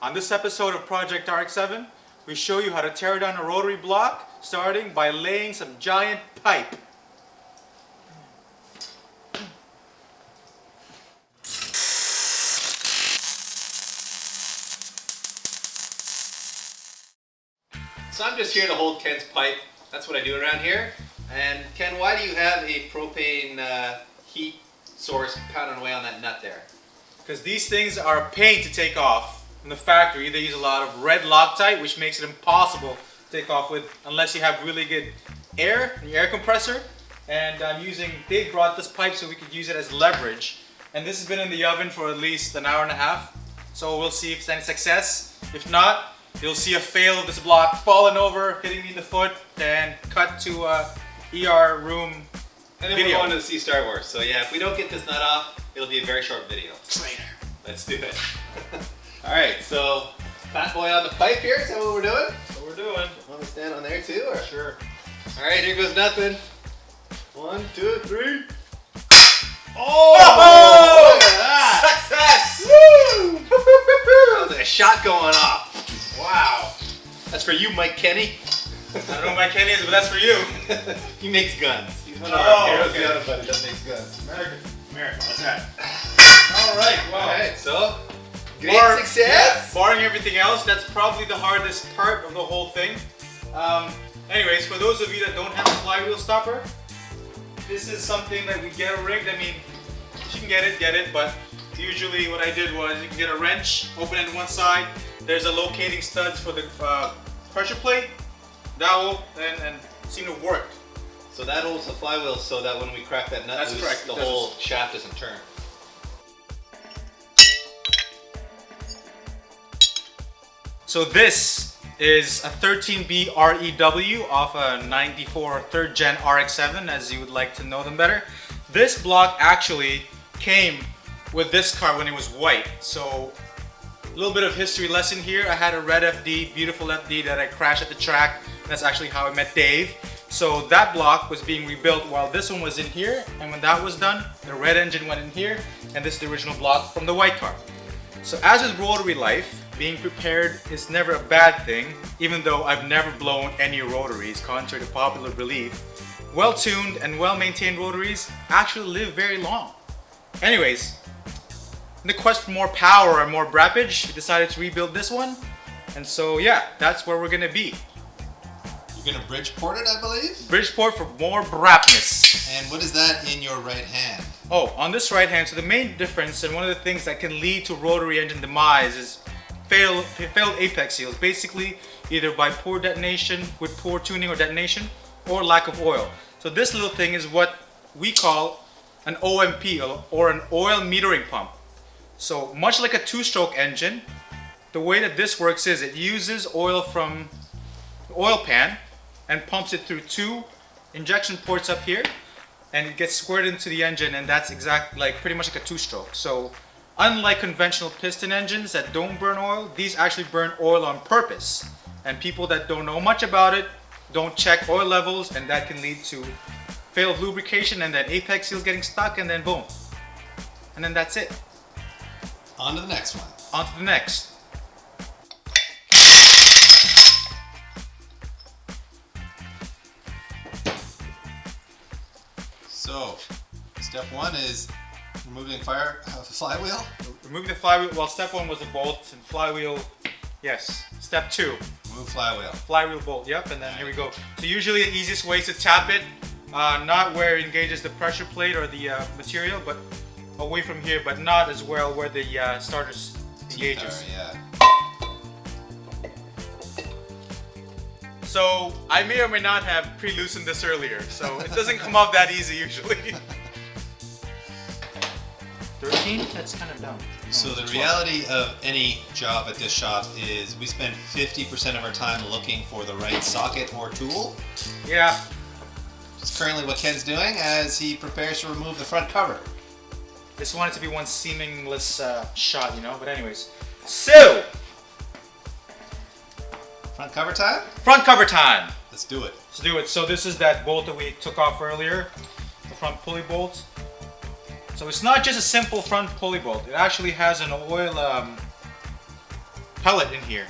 On this episode of Project RX7, we show you how to tear down a rotary block, starting by laying some giant pipe. So I'm just here to hold Ken's pipe. That's what I do around here. And Ken, why do you have a propane heat source pounding away on that nut there? Because these things are a pain to take off in the factory. They use a lot of red Loctite, which makes it impossible to take off with unless you have really good air in your air compressor. And Dave brought this pipe so we could use it as leverage. And this has been in the oven for at least an hour and a half. So we'll see if it's any success. If not, you'll see a fail of this block falling over, hitting me in the foot, and cut to ER room And then video. we're going to see Star Wars. So yeah, if we don't get this nut off, it'll be a very short video. Traitor. Let's do it. Alright, so fat boy on the pipe here, is that what we're doing? That's what we're doing. Want me to stand on there too? Or? Sure. Alright, here goes nothing. 1, 2, 3. Oh! Look at that! Success! Woo! That was like a shot going off. Wow. That's for you, Mike Kenny. I don't know what my Kenny is, but that's for you. He makes guns. He's one of Oh, our heroes, okay. the other buddy that makes guns. America, what's that? Alright, wow. Alright, so great success. Yeah, barring everything else, that's probably the hardest part of the whole thing. Anyways, for those of you that don't have a flywheel stopper, this is something that we get rigged. I mean, if you can get it, but usually what I did was you can get a wrench, open it on one side, there's a locating studs for the pressure plate, dowel, and seem to work. So that holds the flywheel so that when we crack that nut That's loose, correct. the whole shaft doesn't turn. So this is a 13B REW off a 94 3rd Gen RX-7, as you would like to know them better. This block actually came with this car when it was white. So a little bit of history lesson here. I had a red FD, beautiful FD that I crashed at the track. That's actually how I met Dave. So that block was being rebuilt while this one was in here, and when that was done, the red engine went in here, and this is the original block from the white car. So as with rotary life, being prepared is never a bad thing, even though I've never blown any rotaries, contrary to popular belief. Well-tuned and well-maintained rotaries actually live very long. Anyways, in the quest for more power and more brappage, we decided to rebuild this one, and so yeah, that's where we're gonna be. You're gonna Bridgeport it, I believe? Bridgeport for more brapness. And what is that in your right hand? Oh, on this right hand, so the main difference and one of the things that can lead to rotary engine demise is failed apex seals. Basically, either by poor detonation, with poor tuning or detonation, or lack of oil. So this little thing is what we call an OMP, or an oil metering pump. So much like a two-stroke engine, the way that this works is it uses oil from the oil pan and pumps it through 2 injection ports up here, and it gets squirted into the engine, and that's pretty much like a two-stroke. So unlike conventional piston engines that don't burn oil, these actually burn oil on purpose. And people that don't know much about it don't check oil levels, and that can lead to failed lubrication and then apex seals getting stuck, and then boom. And then that's it. On to the next one. On to the next. So, step 1 is removing flywheel. Removing the flywheel. Well, step 1 was the bolts, and flywheel, yes. Step 2, Remove flywheel. flywheel bolt, yep, and then here we go. So usually the easiest way is to tap it, not where it engages the pressure plate or the material, but away from here, but not as well where the starter engages. Yeah. So I may or may not have pre-loosened this earlier, so it doesn't come off that easy usually. 13? That's kind of dumb. So the reality of any job at this shop is we spend 50% of our time looking for the right socket or tool. Yeah. It's currently what Ken's doing as he prepares to remove the front cover. Just want it to be one seamless shot, you know, but anyways. So, Front cover time? front cover time. Let's do it. Let's do it. So this is that bolt that we took off earlier, the front pulley bolt. So it's not just a simple front pulley bolt. It actually has an oil pellet in here,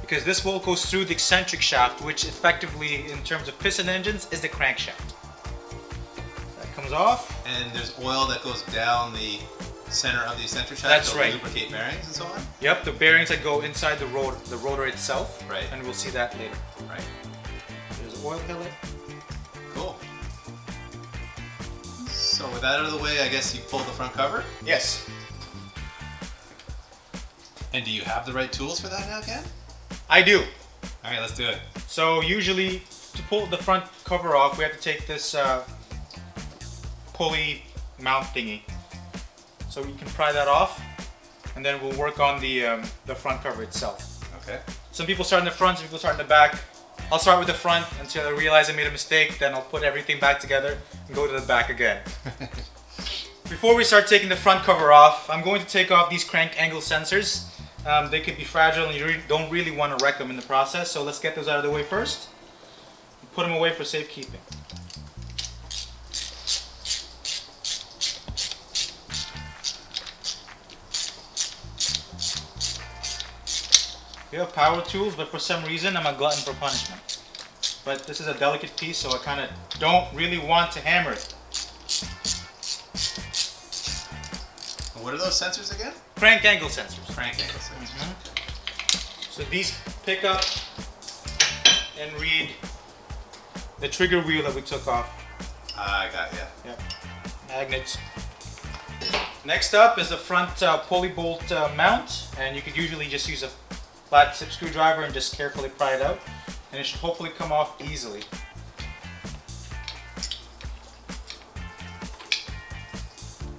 because this bolt goes through the eccentric shaft, which effectively, in terms of piston engines, is the crankshaft. That comes off. And there's oil that goes down the center of the eccentric shaft. That's to right. Lubricate bearings and so on. Yep, the bearings that go inside the rotor itself. Right. And we'll see that later. Right. There's oil pellet. Cool. So with that out of the way, I guess you pull the front cover. Yes. And do you have the right tools for that now, Ken? I do. All right, let's do it. So usually, to pull the front cover off, we have to take this pulley mount thingy. So we can pry that off, and then we'll work on the front cover itself. Okay. Some people start in the front, some people start in the back. I'll start with the front until I realize I made a mistake, then I'll put everything back together and go to the back again. Before we start taking the front cover off, I'm going to take off these crank angle sensors. They could be fragile and you don't really want to wreck them in the process, so let's get those out of the way first. Put them away for safekeeping. We have power tools, but for some reason I'm a glutton for punishment. But this is a delicate piece, so I kind of don't really want to hammer it. What are those sensors again? Crank angle sensors. Crank angle sensors. So these pick up and read the trigger wheel that we took off. I got ya. Yep. Magnets. Next up is the front pulley bolt mount, and you could usually just use a flat tip screwdriver and just carefully pry it out, and it should hopefully come off easily.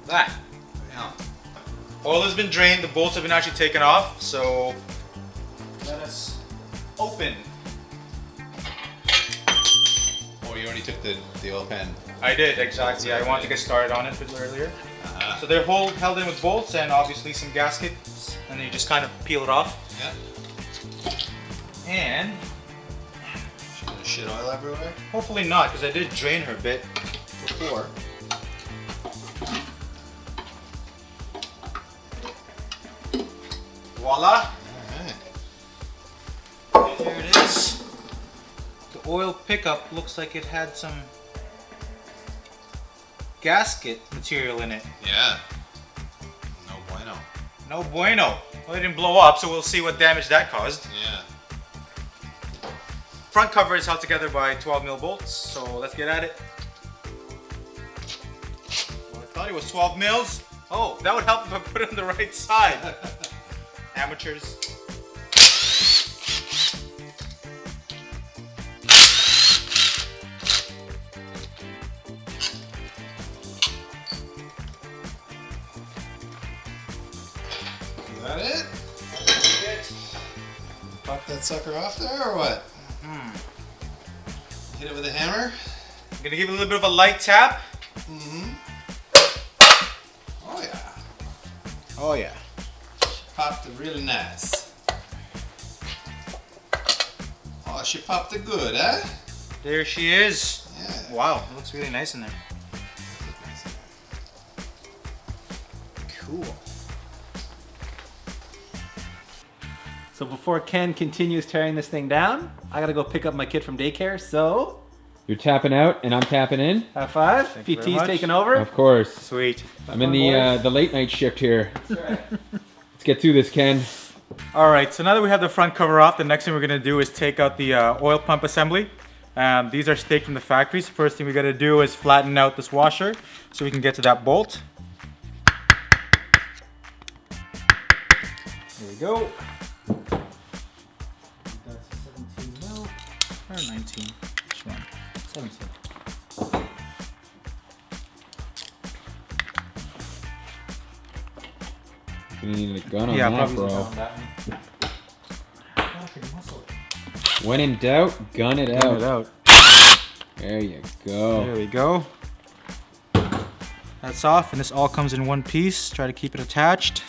That. Yeah. Oil has been drained, the bolts have been actually taken off, so let us open. Oh, you already took the oil pan. I did, exactly. I wanted to get started on it a bit earlier. Uh-huh. So they're held in with bolts and obviously some gaskets, and then you just kind of peel it off. Yeah. And She's gonna shit oil everywhere. hopefully not, because I did drain her a bit before. Voila! Alright. Here it is. The oil pickup looks like it had some gasket material in it. Yeah. No bueno. No bueno. Well, it didn't blow up, so we'll see what damage that caused. Yeah. Front cover is held together by 12mm bolts, so let's get at it. Well, I thought it was 12 mils. Oh, that would help if I put it on the right side. Amateurs. Is that it? Pop that sucker off there or what? Hit it with a hammer? I'm gonna give it a little bit of a light tap. Mm-hmm. Oh yeah. Oh yeah. Popped it really nice. Oh, she popped it good, eh? There she is. Yeah. Wow, it looks really nice in there. Cool. So before Ken continues tearing this thing down, I gotta go pick up my kid from daycare, so You're tapping out and I'm tapping in. high five. Thank you very PT's much. taking over. Of course. Sweet. I'm in the late night shift here. Let's get through this, Ken. All right, so now that we have the front cover off, the next thing we're gonna do is take out the oil pump assembly. These are staked from the factory. So first thing we gotta do is flatten out this washer so we can get to that bolt. There we go. That's 17 mil or 19. Which one? 17. You need a gun on Yeah, that, probably bro. on that one. When in doubt, gun it Gun out. it out. There you go. There we go. That's off, and this all comes in one piece. Try to keep it attached.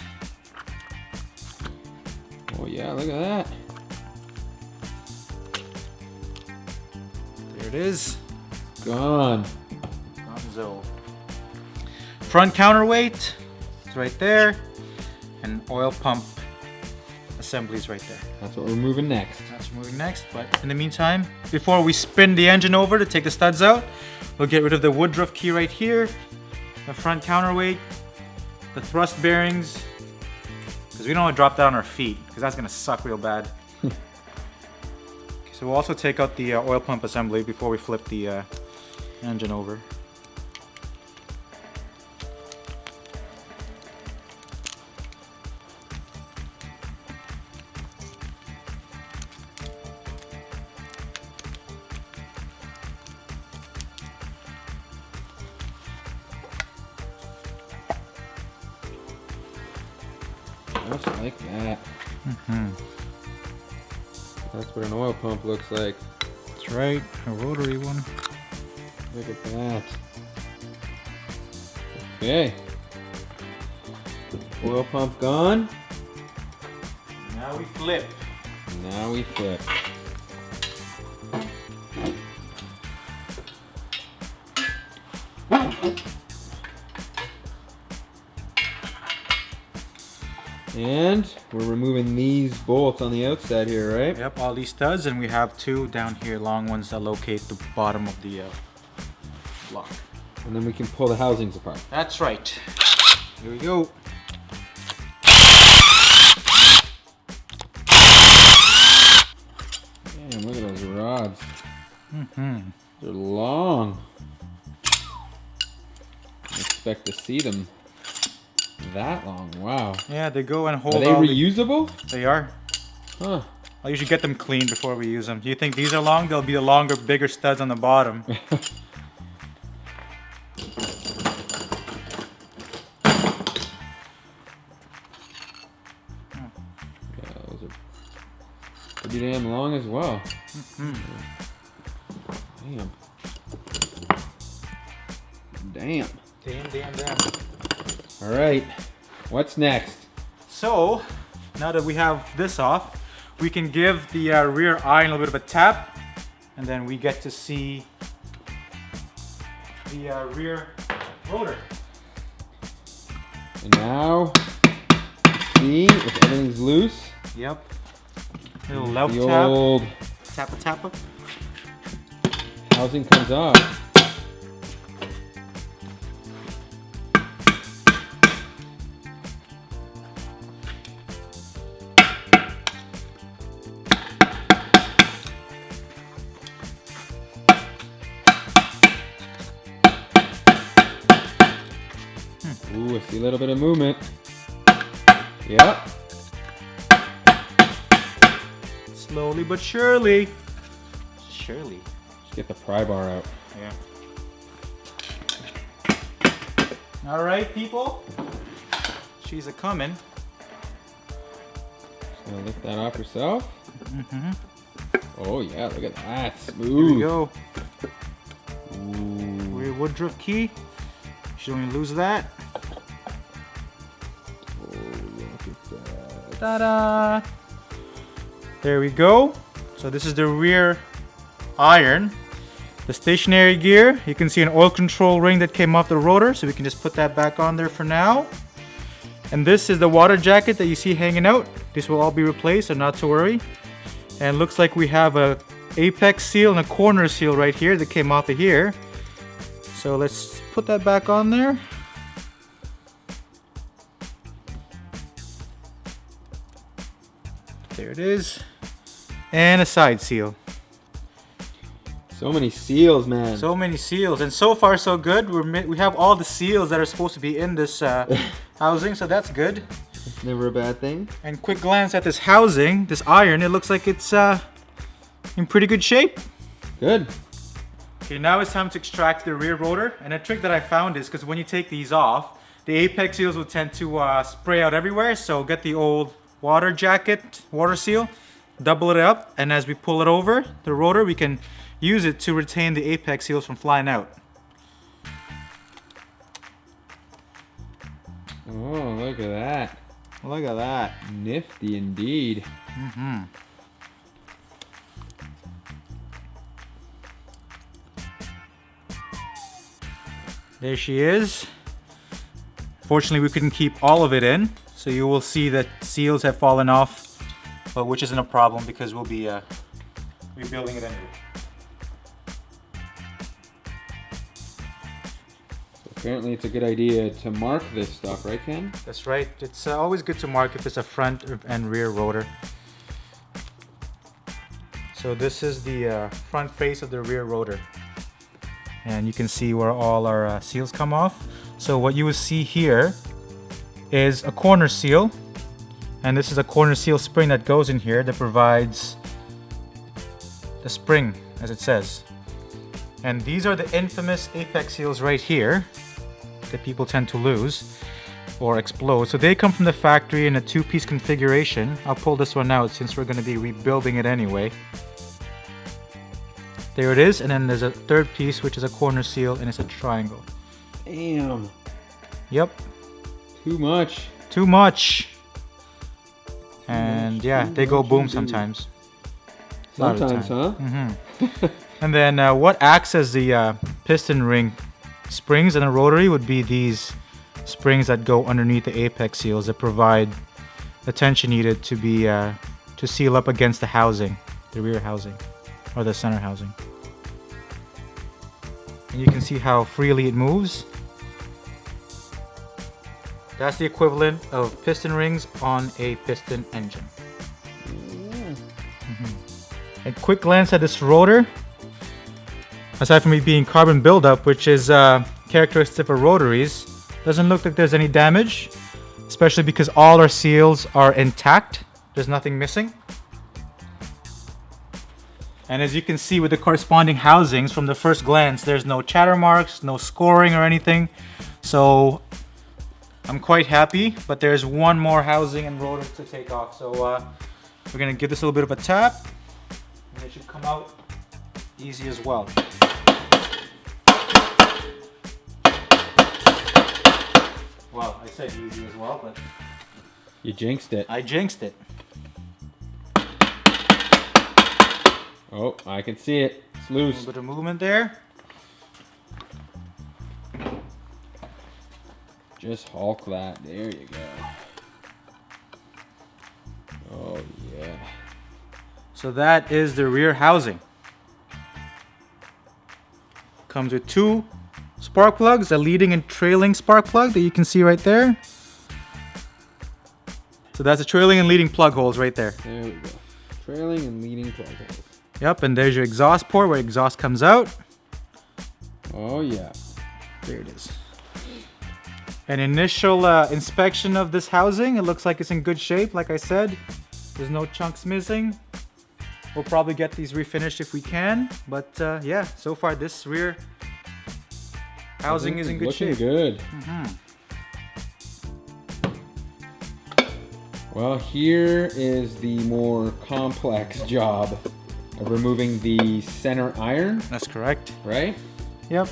Oh yeah, look at that. There it is. Gone. Gonzo. Front counterweight is right there, and oil pump assemblies right there. That's what we're moving next. That's what we're moving next, but in the meantime, before we spin the engine over to take the studs out, we'll get rid of the Woodruff key right here, the front counterweight, the thrust bearings, because we don't want to drop that on our feet, because that's going to suck real bad. Okay, so we'll also take out the oil pump assembly before we flip the engine over. Just like that. That's what an oil pump looks like. That's right, a rotary one. Look at that. Okay. Oil pump gone. Now we flip. Now we flip. And we're removing these bolts on the outside here, right? Yep, all these studs, and we have two down here, long ones that locate the bottom of the block. And then we can pull the housings apart. That's right. Here we go. Damn, look at those rods. They're long. I expect to see them that long. Wow. Yeah, they go and hold. Are they all reusable? They are. Huh. I usually get them cleaned before we use them. Do you think these are long? They'll be the longer, bigger studs on the bottom. Yeah, those are pretty damn long as well. Damn. Damn. Damn. All right. What's next? So, now that we have this off, we can give the rear iron a little bit of a tap, and then we get to see the rear rotor. And now, see if everything's loose. Yep. Little left The tap. old Tap. housing comes off. Ooh, I see a little bit of movement. Yep. Slowly but surely. Just get the pry bar out. Yeah. All right, people. She's a coming. Just gonna lift that off yourself. Oh yeah, look at that. Smooth. Here we go. Ooh. Rear Woodruff key. She don't even lose that. Oh, look at that. Ta-da! There we go. So this is the rear iron. The stationary gear, you can see an oil control ring that came off the rotor, so we can just put that back on there for now. And this is the water jacket that you see hanging out. This will all be replaced, so not to worry. And looks like we have a apex seal and a corner seal right here that came off of here. So let's put that back on there. There it is. And a side seal. So many seals, man. So many seals, and so far so good. We have all the seals that are supposed to be in this housing, so that's good. It's never a bad thing. And quick glance at this housing, this iron, it looks like it's in pretty good shape. Good. Okay, now it's time to extract the rear rotor. And a trick that I found is because when you take these off, the apex seals will tend to spray out everywhere. So get the old water jacket, water seal, double it up, and as we pull it over the rotor, we can use it to retain the apex seals from flying out. Oh, look at that. Look at that. Nifty indeed. There she is. Fortunately, we couldn't keep all of it in, so you will see that seals have fallen off but which isn't a problem because we'll be rebuilding it anyway. Apparently it's a good idea to mark this stuff, right, Ken? That's right. It's always good to mark if it's a front and rear rotor. So this is the front face of the rear rotor. And you can see where all our seals come off. So what you will see here is a corner seal. And this is a corner seal spring that goes in here that provides the spring, as it says. And these are the infamous apex seals right here that people tend to lose or explode. So they come from the factory in a 2-piece configuration. I'll pull this one out since we're going to be rebuilding it anyway. There it is, and then there's a third piece which is a corner seal and it's a triangle. Damn. Yep. Too much. Too much. And yeah, they go boom sometimes. Sometimes, huh? Mm-hmm. And then what acts as the piston ring springs in a rotary would be these springs that go underneath the apex seals that provide the tension needed to be to seal up against the housing, the rear housing or the center housing. And you can see how freely it moves. That's the equivalent of piston rings on a piston engine. A quick glance at this rotor. Aside from it being carbon buildup, which is characteristic of rotaries, doesn't look like there's any damage, especially because all our seals are intact. There's nothing missing. And as you can see with the corresponding housings from the first glance, there's no chatter marks, no scoring or anything. So I'm quite happy, but there's one more housing and rotor to take off. So we're gonna give this a little bit of a tap and it should come out easy as well. Well, I said easy as well, but You jinxed it. I jinxed it. Oh, I can see it. It's A loose. little bit of movement there. Just hulk that. There you go. Oh, yeah. So that is the rear housing. Comes with 2 spark plugs, a leading and trailing spark plug that you can see right there. So that's the trailing and leading plug holes right there. There we go. Trailing and leading plug holes. Yep, and there's your exhaust port where exhaust comes out. Oh, yeah. There it is. An initial inspection of this housing, it looks like it's in good shape. Like I said, there's no chunks missing. We'll probably get these refinished if we can. But yeah, so far this rear housing is in good shape. Looking good. Well, here is the more complex job of removing the center iron, That's correct. right? Yep.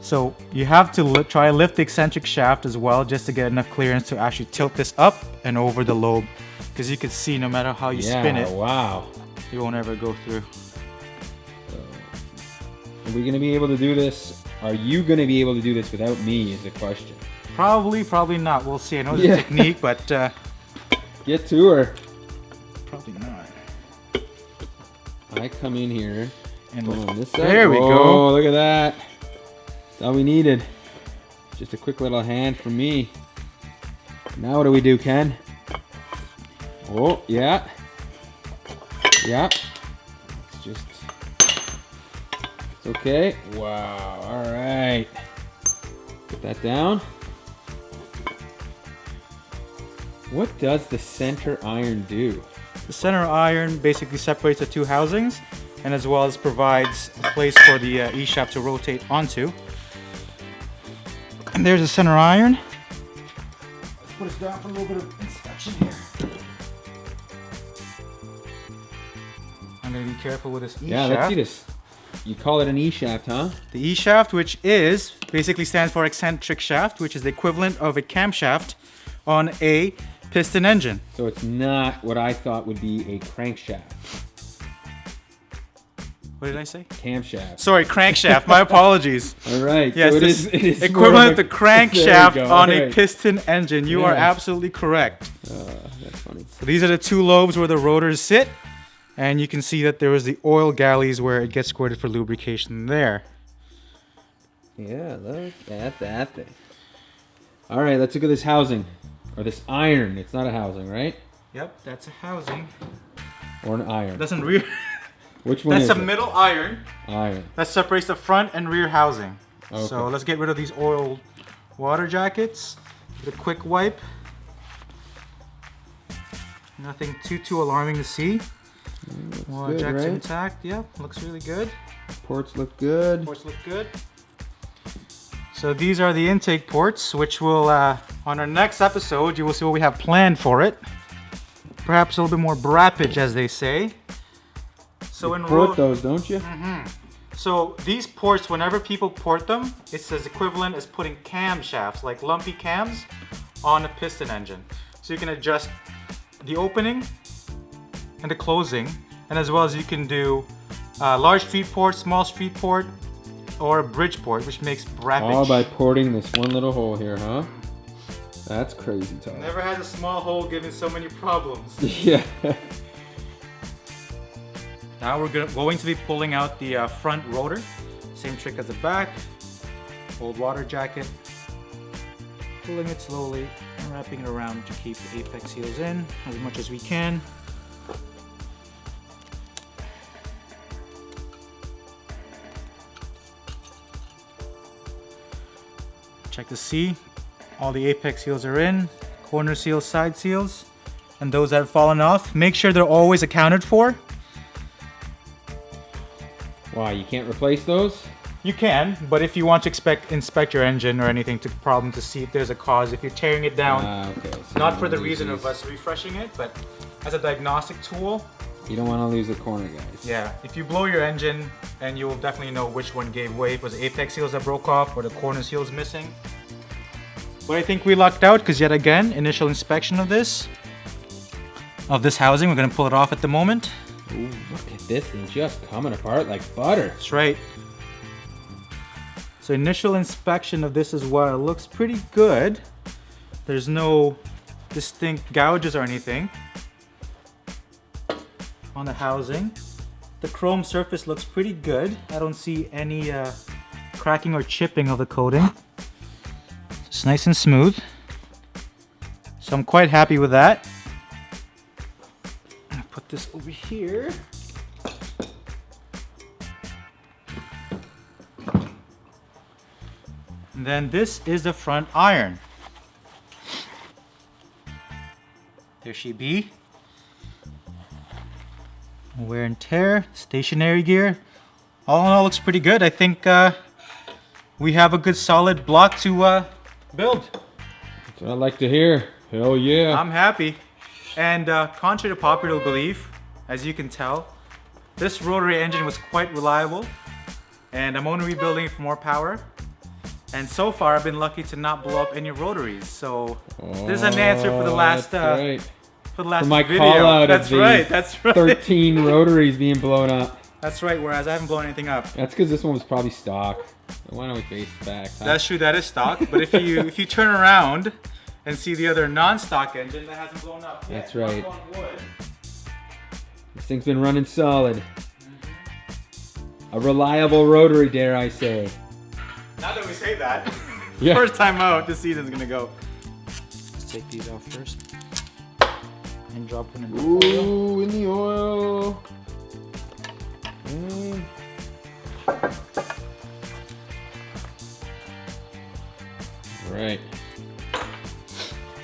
So you have to try lift the eccentric shaft as well just to get enough clearance to actually tilt this up and over the lobe. Because you can see no matter how you spin it, Wow. you won't ever go through. Are we going to be able to do this? Are you going to be able to do this without me is the question. Probably, probably not. We'll see. I know the technique, but Get to her. probably not. I come in here. And Go on this side. there we Oh, go. look at that. That's all we needed. Just a quick little hand from me. Now what do we do, Ken? Oh, yeah. Yeah. It's just... It's okay. Wow. All right. Put that down. What does the center iron do? The center iron basically separates the 2 housings and as well as provides a place for the E-shaft to rotate onto. And there's the center iron. Let's put this down for a little bit of inspection here. I'm going to be careful with this E-shaft. Yeah, let's see this. You call it an E-shaft, huh? The E-shaft, which is basically stands for eccentric shaft, which is the equivalent of a camshaft on a piston engine. So it's not what I thought would be a crankshaft. What did I say? Camshaft. Sorry, crankshaft. My apologies. All right. Yes, so it this is equivalent to There we crankshaft go. on All a right. piston engine. You are Yes. absolutely correct. That's funny. So these are the two lobes where the rotors sit. And you can see that there was the oil galleys where it gets squirted for lubrication there. Yeah, look at that thing. All right, let's look at this housing. Or this iron. It's not a housing, right? Yep, that's a housing. Or an iron. That's a rear. Which one is That's a it? middle iron. Iron. That separates the front and rear housing. Okay. So let's get rid of these oil water jackets. With a quick wipe. Nothing too alarming to see. Water good, jackets right? intact. Yep, looks really good. Ports look good. Ports look good. So these are the intake ports, which will, on our next episode, you will see what we have planned for it. Perhaps a little bit more brappage, as they say. So You port those, don't you? So these ports, whenever people port them, it's as equivalent as putting camshafts, like lumpy cams, on a piston engine. So you can adjust the opening and the closing, and as well as you can do large street port, small street port, or a bridge port, which makes brappage. All by porting this one little hole here, huh? That's crazy talk. Never had a small hole giving so many problems. Yeah. Now we're going to be pulling out the front rotor. Same trick as the back. Old water jacket. Pulling it slowly and wrapping it around to keep the apex seals in as much as we can. Check to see all the apex seals are in, corner seals, side seals, and those that have fallen off. Make sure they're always accounted for. Why, you can't replace those? You can, but if you want to inspect your engine or anything to see if there's a cause, if you're tearing it down, Okay. So not you for the don't reason lose of us refreshing it, but as a diagnostic tool. You don't want to lose the corner, guys. Yeah, if you blow your engine, and you'll definitely know which one gave way. If it was the apex seals that broke off or the corner seals missing. But I think we lucked out because yet again, initial inspection of this housing, we're gonna pull it off at the moment. Ooh, look at this thing just coming apart like butter. That's right. So initial inspection of this as well, it looks pretty good. There's no distinct gouges or anything on the housing. The chrome surface looks pretty good. I don't see any cracking or chipping of the coating. It's nice and smooth. So I'm quite happy with that. I'll put this over here. And then this is the front iron. There she be. Wear and tear, stationary gear. All in all, looks pretty good. I think we have a good solid block to build. That's what I like to hear. Hell yeah. I'm happy. And contrary to popular belief, as you can tell, this rotary engine was quite reliable. And I'm only rebuilding it for more power. And so far, I've been lucky to not blow up any rotaries. So there's an answer for the last right. for the last my video. call out That's of the right. That's right. 13 rotaries being blown up. That's right. Whereas I haven't blown anything up. That's because this one was probably stock. Why don't we face it back? Huh? That's true. That is stock. But if you turn around and see the other non-stock engine that hasn't blown up yet, That's right. knock on wood. This thing's been running solid. A reliable rotary, dare I say. Now that we say that, Yeah. first time out, this season's gonna go. Let's take these out first and drop them in the oil. Ooh, in the oil. Alright.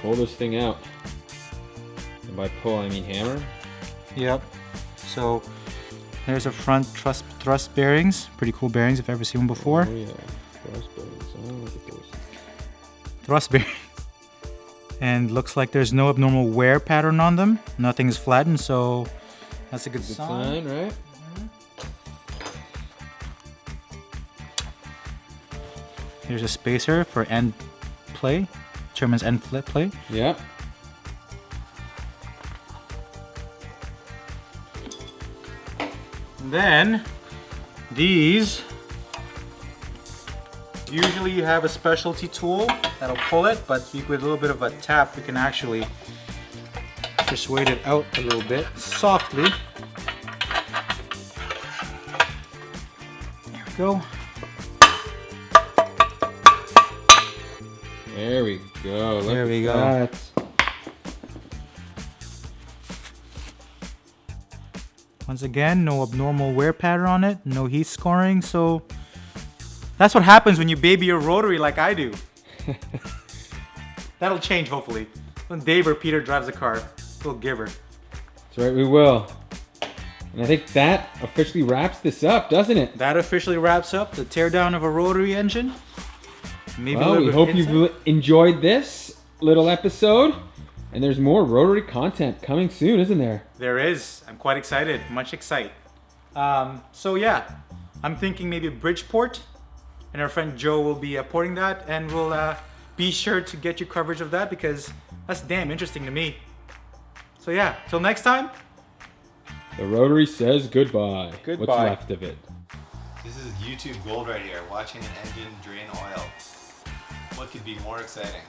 Pull this thing out. And by pull, I mean hammer. Yep. So there's a front thrust bearings. Pretty cool bearings if I've ever seen one before. Oh yeah. Thrust bearings. Oh, look at those. Thrust bearings. And looks like there's no abnormal wear pattern on them. Nothing is flattened, so that's a good sign. Good sign, right? Here's a spacer for end play. Determines end flip play. Yep. And then these, usually you have a specialty tool that'll pull it, but with a little bit of a tap, we can actually Just wait it out a little bit, softly. There we go. There we go. Look There we at go. that. Once again, no abnormal wear pattern on it, no heat scoring, so that's what happens when you baby your rotary like I do. That'll change hopefully. When Dave or Peter drives the car, we'll give her. That's right, we will. And I think that officially wraps this up, doesn't it? That officially wraps up the teardown of a rotary engine. Maybe a Well, little we bit hope of insight. you've enjoyed this little episode. And there's more rotary content coming soon, isn't there? There is. I'm quite excited. Much excited. So yeah, I'm thinking maybe Bridgeport, and our friend Joe will be porting that, and we'll be sure to get you coverage of that because that's damn interesting to me. So yeah, till next time. The rotary says goodbye. Goodbye. What's left of it? This is YouTube gold right here, watching an engine drain oil. What could be more exciting?